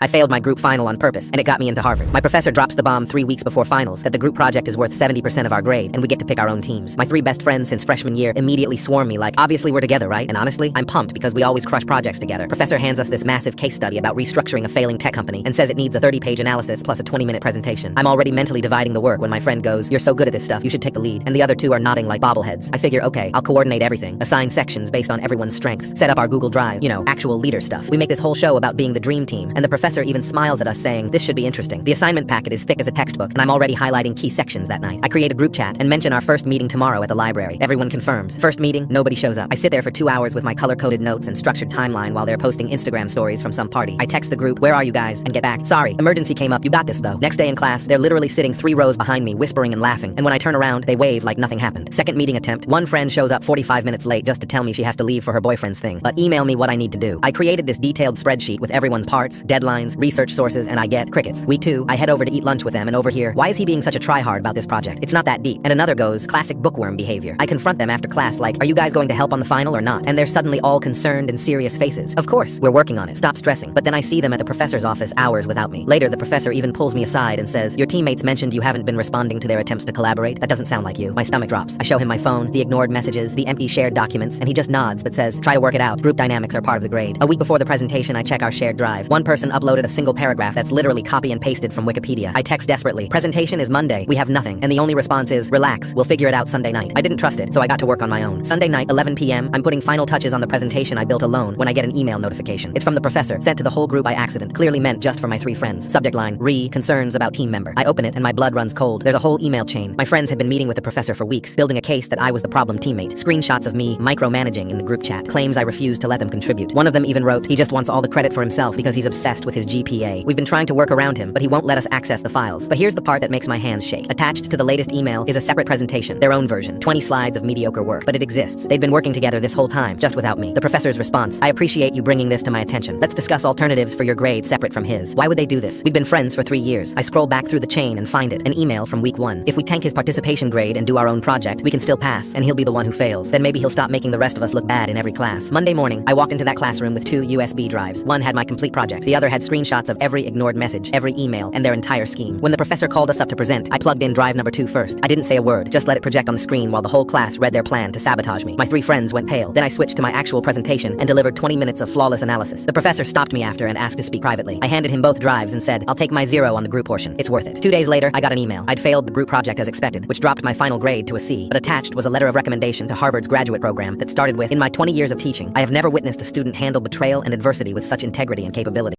I failed my group final on purpose, and it got me into Harvard. My professor drops the bomb 3 weeks before finals that the group project is worth 70% of our grade, and we get to pick our own teams. My 3 best friends since freshman year immediately swarm me like, obviously we're together, right? And honestly, I'm pumped because we always crush projects together. Professor hands us this massive case study about restructuring a failing tech company and says it needs a 30-page analysis plus a 20-minute presentation. I'm already mentally dividing the work when my friend goes, "You're so good at this stuff, you should take the lead." And the other two are nodding like bobbleheads. I figure, okay, I'll coordinate everything, assign sections based on everyone's strengths, set up our Google Drive, actual leader stuff. We make this whole show about being the dream team, and the professor even smiles at us saying, "This should be interesting." The assignment packet is thick as a textbook, and I'm already highlighting key sections that night. I create a group chat and mention our first meeting tomorrow at the library. Everyone confirms. First meeting, nobody shows up. I sit there for 2 hours with my color-coded notes and structured timeline while they're posting Instagram stories from some party. I text the group, "Where are you guys?" and get back, "Sorry, emergency came up, you got this though." Next day in class, they're literally sitting 3 rows behind me, whispering and laughing, and when I turn around, they wave like nothing happened. Second meeting attempt, one friend shows up 45 minutes late just to tell me she has to leave for her boyfriend's thing, but email me what I need to do. I created this detailed spreadsheet with everyone's parts, deadlines, research sources, and I get crickets. Week 2, I head over to eat lunch with them and overhear, "Why is he being such a tryhard about this project? It's not that deep." And another goes, "Classic bookworm behavior." I confront them after class like, "Are you guys going to help on the final or not?" And they're suddenly all concerned and serious faces. Of course, we're working on it. Stop stressing. But then I see them at the professor's office hours without me. Later, the professor even pulls me aside and says, "Your teammates mentioned you haven't been responding to their attempts to collaborate. That doesn't sound like you." My stomach drops. I show him my phone, the ignored messages, the empty shared documents, and he just nods but says, "Try to work it out. Group dynamics are part of the grade." A week before the presentation, I check our shared drive. One person uploaded a single paragraph that's literally copy and pasted from Wikipedia. I text desperately, "Presentation is Monday. We have nothing." And the only response is, "Relax. We'll figure it out Sunday night." I didn't trust it, so I got to work on my own. Sunday night, 11 p.m., I'm putting final touches on the presentation I built alone when I get an email notification. It's from the professor, sent to the whole group by accident, clearly meant just for my 3 friends. Subject line, concerns about team member. I open it and my blood runs cold. There's a whole email chain. My friends had been meeting with the professor for weeks, building a case that I was the problem teammate. Screenshots of me micromanaging in the group chat. Claims I refused to let them contribute. One of them even wrote, he just wants all the credit for himself because he's obsessed with his GPA. We've been trying to work around him, but he won't let us access the files. But here's the part that makes my hands shake. Attached to the latest email is a separate presentation, their own version, 20 slides of mediocre work, but it exists. They'd been working together this whole time, just without me. The professor's response, "I appreciate you bringing this to my attention. Let's discuss alternatives for your grade separate from his." Why would they do this? We've been friends for 3 years. I scroll back through the chain and find it, an email from week 1. If we tank his participation grade and do our own project, we can still pass, and he'll be the one who fails. Then maybe he'll stop making the rest of us look bad in every class. Monday morning, I walked into that classroom with 2 USB drives. One had my complete project. The other had screenshots of every ignored message, every email, and their entire scheme. When the professor called us up to present, I plugged in drive number 2 first. I didn't say a word, just let it project on the screen while the whole class read their plan to sabotage me. My 3 friends went pale. Then I switched to my actual presentation and delivered 20 minutes of flawless analysis. The professor stopped me after and asked to speak privately. I handed him both drives and said, "I'll take my 0 on the group portion. It's worth it." 2 days later, I got an email. I'd failed the group project as expected, which dropped my final grade to a C, but attached was a letter of recommendation to Harvard's graduate program that started with, "In my 20 years of teaching, I have never witnessed a student handle betrayal and adversity with such integrity and capability."